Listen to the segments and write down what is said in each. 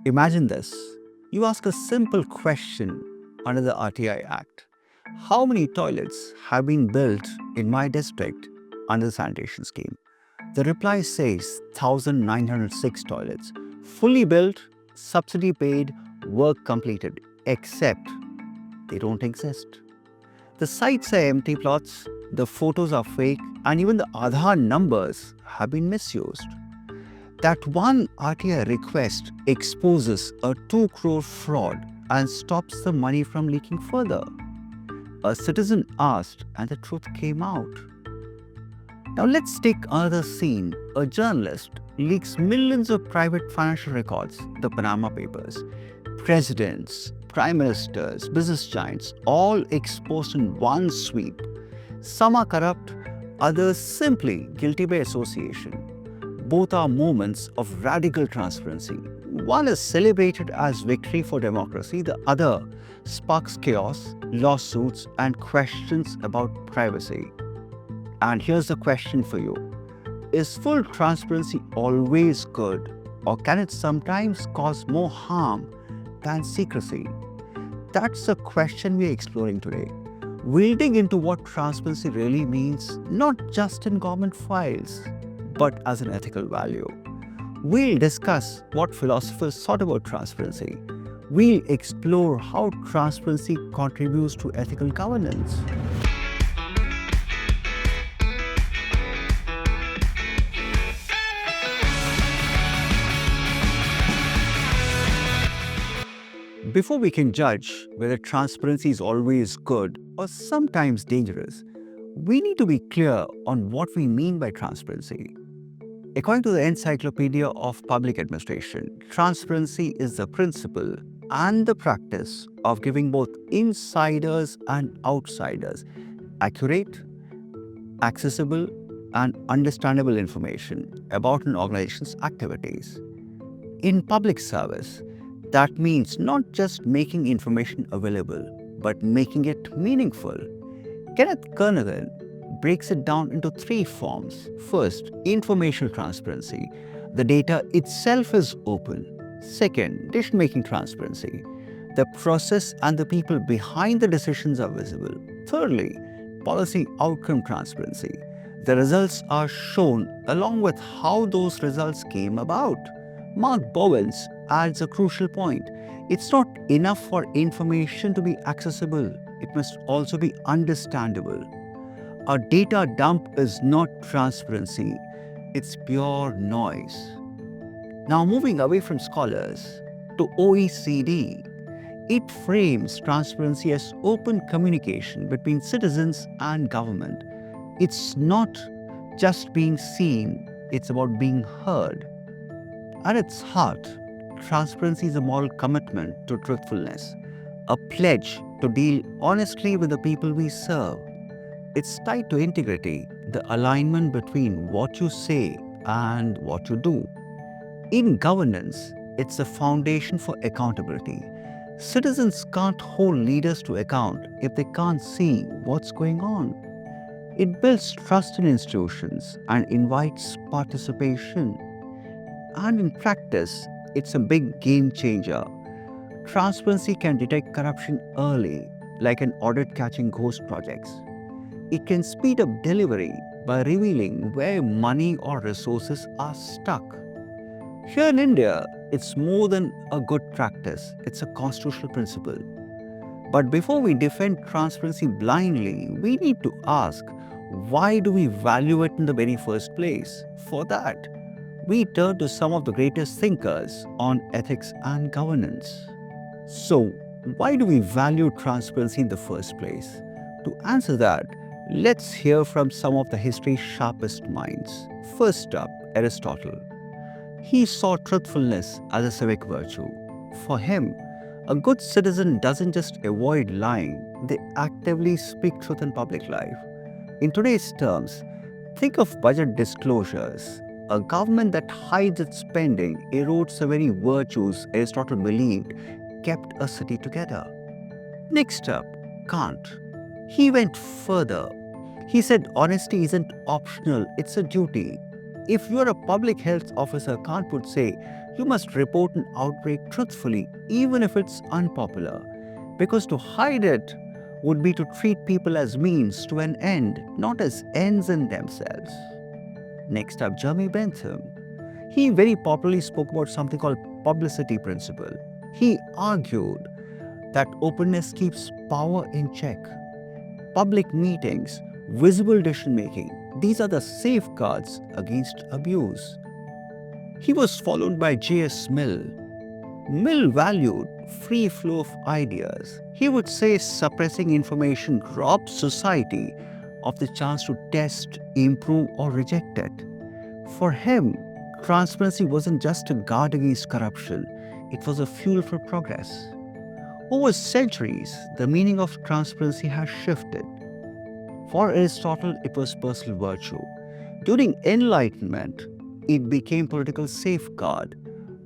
Imagine this. You ask a simple question under the RTI Act. How many toilets have been built in my district under the sanitation scheme? The reply says 1,906 toilets. Fully built, subsidy paid, work completed, except they don't exist. The sites are empty plots, the photos are fake, and even the Aadhaar numbers have been misused. That one RTI request exposes a 2 crore fraud and stops the money from leaking further. A citizen asked, and the truth came out. Now let's take another scene. A journalist leaks millions of private financial records, the Panama Papers. Presidents, prime ministers, business giants, all exposed in one sweep. Some are corrupt, others simply guilty by association. Both are moments of radical transparency. One is celebrated as victory for democracy, the other sparks chaos, lawsuits, and questions about privacy. And here's the question for you. Is full transparency always good, or can it sometimes cause more harm than secrecy? That's the question we're exploring today. We'll dig into what transparency really means, not just in government files, but as an ethical value. We'll discuss what philosophers thought about transparency. We'll explore how transparency contributes to ethical governance. Before we can judge whether transparency is always good or sometimes dangerous, we need to be clear on what we mean by transparency. According to the Encyclopedia of Public Administration, transparency is the principle and the practice of giving both insiders and outsiders accurate, accessible, and understandable information about an organization's activities. In public service, that means not just making information available, but making it meaningful. Kenneth Kernaghan breaks it down into 3 forms. First, informational transparency. The data itself is open. Second, decision-making transparency. The process and the people behind the decisions are visible. Thirdly, policy outcome transparency. The results are shown along with how those results came about. Mark Bovens adds a crucial point. It's not enough for information to be accessible. It must also be understandable. A data dump is not transparency. It's pure noise. Now moving away from scholars to OECD, it frames transparency as open communication between citizens and government. It's not just being seen, it's about being heard. At its heart, transparency is a moral commitment to truthfulness, a pledge to deal honestly with the people we serve. It's tied to integrity, the alignment between what you say and what you do. In governance, it's a foundation for accountability. Citizens can't hold leaders to account if they can't see what's going on. It builds trust in institutions and invites participation. And in practice, it's a big game changer. Transparency can detect corruption early, like an audit catching ghost projects. It can speed up delivery by revealing where money or resources are stuck. Here in India, it's more than a good practice, it's a constitutional principle. But before we defend transparency blindly, we need to ask, why do we value it in the very first place? For that, we turn to some of the greatest thinkers on ethics and governance. So, why do we value transparency in the first place? To answer that, let's hear from some of the history's sharpest minds. First up, Aristotle. He saw truthfulness as a civic virtue. For him, a good citizen doesn't just avoid lying, they actively speak truth in public life. In today's terms, think of budget disclosures. A government that hides its spending erodes the very virtues Aristotle believed kept a city together. Next up, Kant. He went further. He said honesty isn't optional, it's a duty. If you're a public health officer, Kant would say, You must report an outbreak truthfully, even if it's unpopular, because to hide it would be to treat people as means to an end, not as ends in themselves. Next up, Jeremy Bentham. He very popularly spoke about something called publicity principle. He argued that openness keeps power in check. Public meetings, visible decision making, these are the safeguards against abuse. He was followed by J.S. Mill. Mill valued free flow of ideas. He would say suppressing information robs society of the chance to test, improve, or reject it. For him, transparency wasn't just a guard against corruption, it was a fuel for progress. Over centuries, the meaning of transparency has shifted. For Aristotle, it was personal virtue. During Enlightenment, it became political safeguard,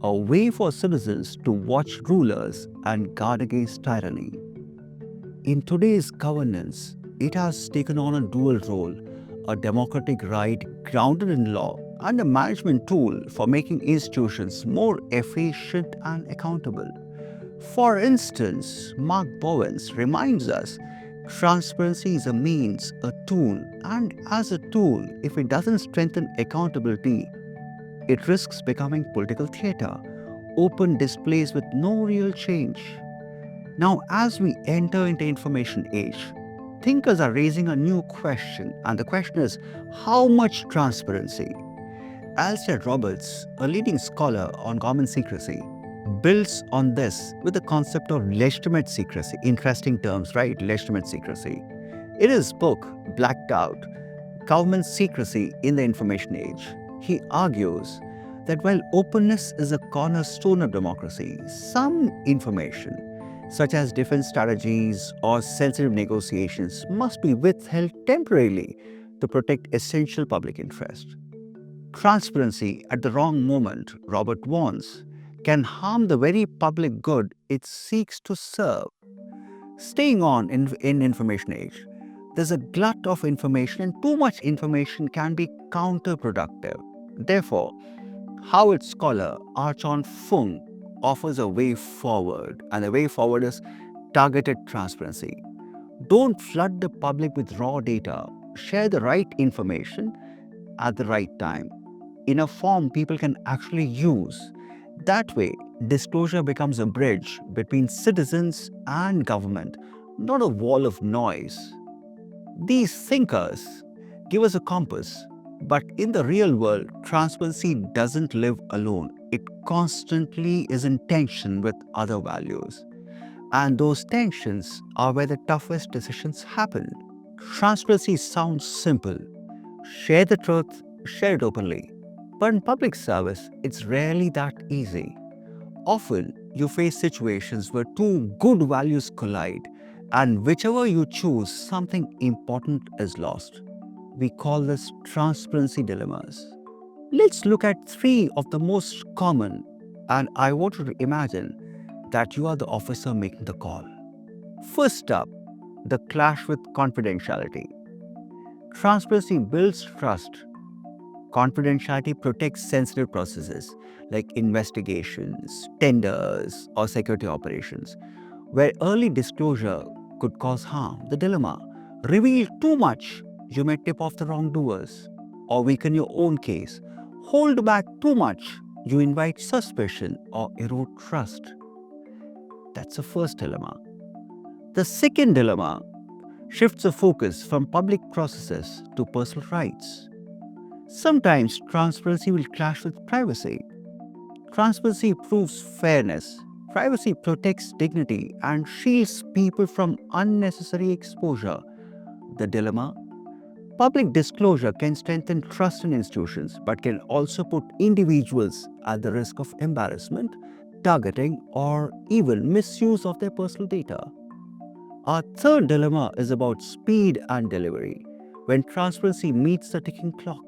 a way for citizens to watch rulers and guard against tyranny. In today's governance, it has taken on a dual role, a democratic right grounded in law and a management tool for making institutions more efficient and accountable. For instance, Mark Bovens reminds us transparency is a means, a tool, and as a tool, if it doesn't strengthen accountability, it risks becoming political theatre, open displays with no real change. Now, as we enter into information age, thinkers are raising a new question, and the question is, how much transparency? Alasdair Roberts, a leading scholar on government secrecy, builds on this with the concept of legitimate secrecy. Interesting terms, right? Legitimate secrecy. In his book, Blacked Out, Government Secrecy in the Information Age, he argues that while openness is a cornerstone of democracy, some information, such as defense strategies or sensitive negotiations, must be withheld temporarily to protect essential public interest. Transparency at the wrong moment, Robert warns, can harm the very public good it seeks to serve. Staying on in information age, there's a glut of information and too much information can be counterproductive. Therefore, Howard scholar Archon Fung offers a way forward, and the way forward is targeted transparency. Don't flood the public with raw data. Share the right information at the right time, in a form people can actually use. That way, disclosure becomes a bridge between citizens and government, not a wall of noise. These thinkers give us a compass, but in the real world, transparency doesn't live alone. It constantly is in tension with other values. And those tensions are where the toughest decisions happen. Transparency sounds simple. Share the truth, share it openly. But in public service, it's rarely that easy. Often, you face situations where two good values collide, and whichever you choose, something important is lost. We call this transparency dilemmas. Let's look at three of the most common, and I want you to imagine that you are the officer making the call. First up, the clash with confidentiality. Transparency builds trust. Confidentiality protects sensitive processes like investigations, tenders, or security operations, where early disclosure could cause harm. The dilemma: reveal too much, you may tip off the wrongdoers or weaken your own case. Hold back too much, you invite suspicion or erode trust. That's the first dilemma. The second dilemma shifts the focus from public processes to personal rights. Sometimes transparency will clash with privacy. Transparency proves fairness. Privacy protects dignity and shields people from unnecessary exposure. The dilemma: public disclosure can strengthen trust in institutions but can also put individuals at the risk of embarrassment, targeting, or even misuse of their personal data. Our third dilemma is about speed and delivery, when transparency meets the ticking clock.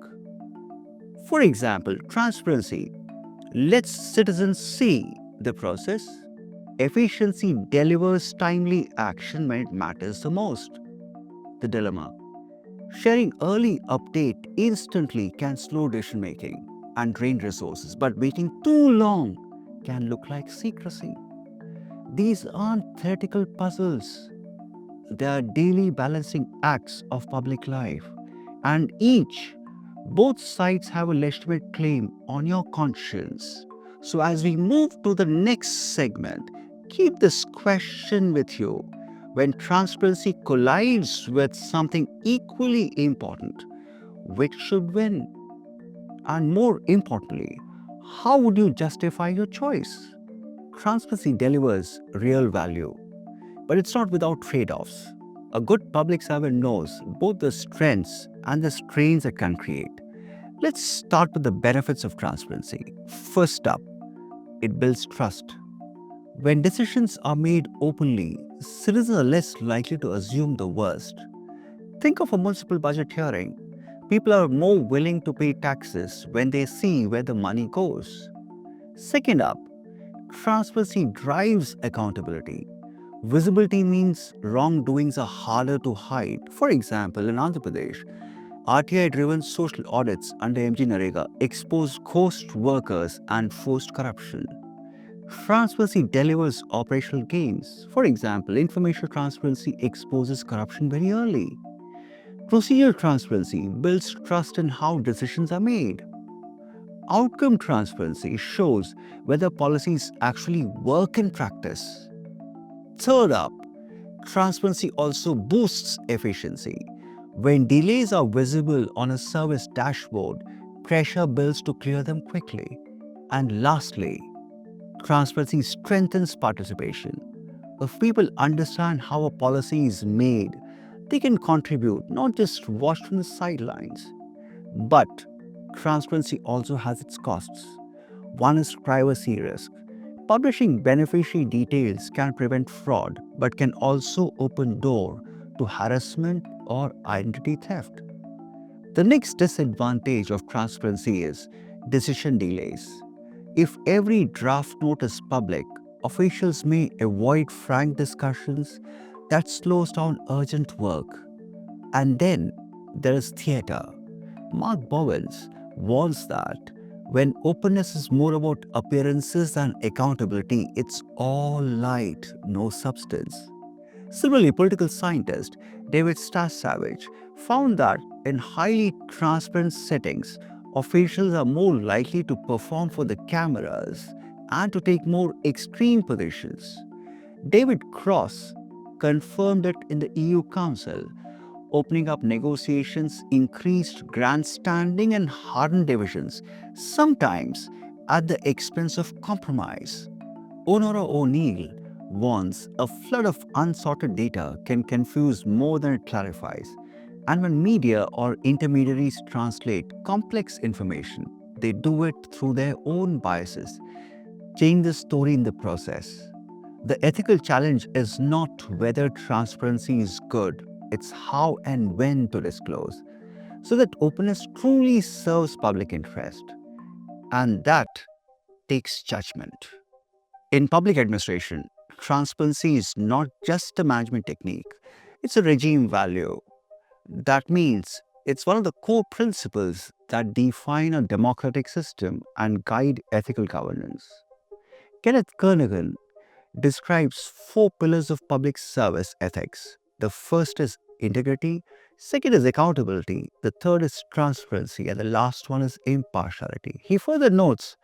For example, transparency lets citizens see the process. Efficiency delivers timely action when it matters the most. The dilemma: sharing early update instantly can slow decision making. and drain resources, but waiting too long can look like secrecy. These aren't theoretical puzzles. They are daily balancing acts of public life. And both sides have a legitimate claim on your conscience. So, as we move to the next segment, keep this question with you. When transparency collides with something equally important, which should win? And more importantly, how would you justify your choice? Transparency delivers real value, but it's not without trade offs. A good public servant knows both the strengths and the strains it can create. Let's start with the benefits of transparency. First up, it builds trust. When decisions are made openly, citizens are less likely to assume the worst. Think of a municipal budget hearing. People are more willing to pay taxes when they see where the money goes. Second up, transparency drives accountability. Visibility means wrongdoings are harder to hide. For example, in Andhra Pradesh, RTI-driven social audits under MG Narega exposed ghost workers and forced corruption. Transparency delivers operational gains. For example, informational transparency exposes corruption very early. Procedural transparency builds trust in how decisions are made. Outcome transparency shows whether policies actually work in practice. Third up, transparency also boosts efficiency. When delays are visible on a service dashboard, pressure builds to clear them quickly. And lastly, transparency strengthens participation. If people understand how a policy is made, they can contribute, not just watch from the sidelines. But transparency also has its costs. One is privacy risk. Publishing beneficiary details can prevent fraud, but can also open door to harassment or identity theft. The next disadvantage of transparency is decision delays. If every draft note is public, officials may avoid frank discussions. That slows down urgent work. And then there is theatre. Mark Bovens warns that when openness is more about appearances than accountability, it's all light, no substance. Similarly, political scientist David Savage found that in highly transparent settings, officials are more likely to perform for the cameras and to take more extreme positions. David Cross confirmed it in the EU Council. Opening up negotiations increased grandstanding and hardened divisions, sometimes at the expense of compromise. Honora O'Neill warns a flood of unsorted data can confuse more than it clarifies. And when media or intermediaries translate complex information, they do it through their own biases, change the story in the process. The ethical challenge is not whether transparency is good, it's how and when to disclose, so that openness truly serves public interest. And that takes judgment. In public administration, transparency is not just a management technique, it's a regime value. That means it's one of the core principles that define a democratic system and guide ethical governance. Kenneth Kernaghan describes four pillars of public service ethics. The first is integrity, second is accountability, the third is transparency, and the last one is impartiality. He further notes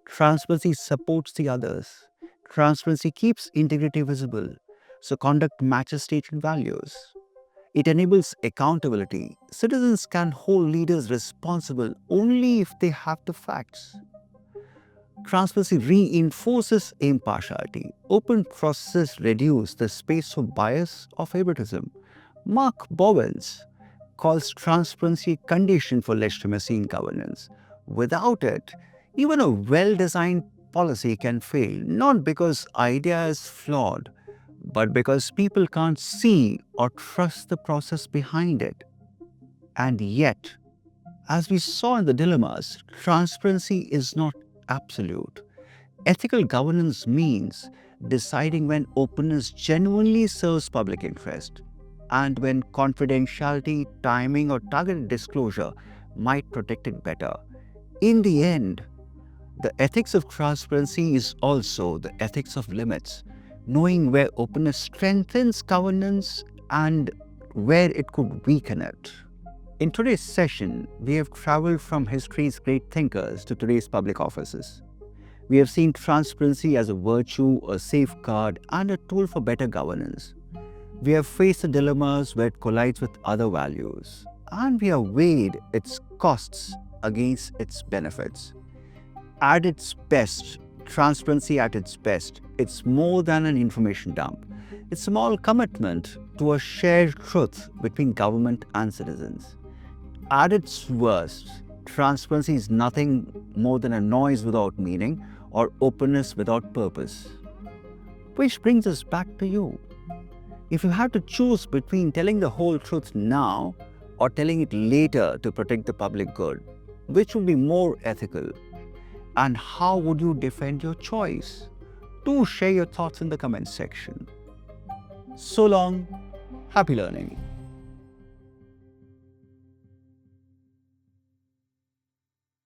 transparency supports the others. Transparency keeps integrity visible, so conduct matches stated values. It enables accountability. Citizens can hold leaders responsible only if they have the facts. Transparency reinforces impartiality. Open processes reduce the space for bias or favoritism. Mark Bovens calls transparency a condition for legitimacy in governance. Without it, even a well-designed policy can fail, not because idea is flawed, but because people can't see or trust the process behind it. And yet, as we saw in the dilemmas, transparency is not absolute. Ethical governance means deciding when openness genuinely serves public interest and when confidentiality, timing, or targeted disclosure might protect it better. In the end, the ethics of transparency is also the ethics of limits, knowing where openness strengthens governance and where it could weaken it. In today's session, we have traveled from history's great thinkers to today's public offices. We have seen transparency as a virtue, a safeguard, and a tool for better governance. We have faced the dilemmas where it collides with other values, and we have weighed its costs against its benefits. At its best, transparency at its best, it's more than an information dump. It's a small commitment to a shared truth between government and citizens. At its worst, transparency is nothing more than a noise without meaning or openness without purpose. Which brings us back to you. If you had to choose between telling the whole truth now or telling it later to protect the public good, which would be more ethical? And how would you defend your choice? Do share your thoughts in the comments section. So long, happy learning.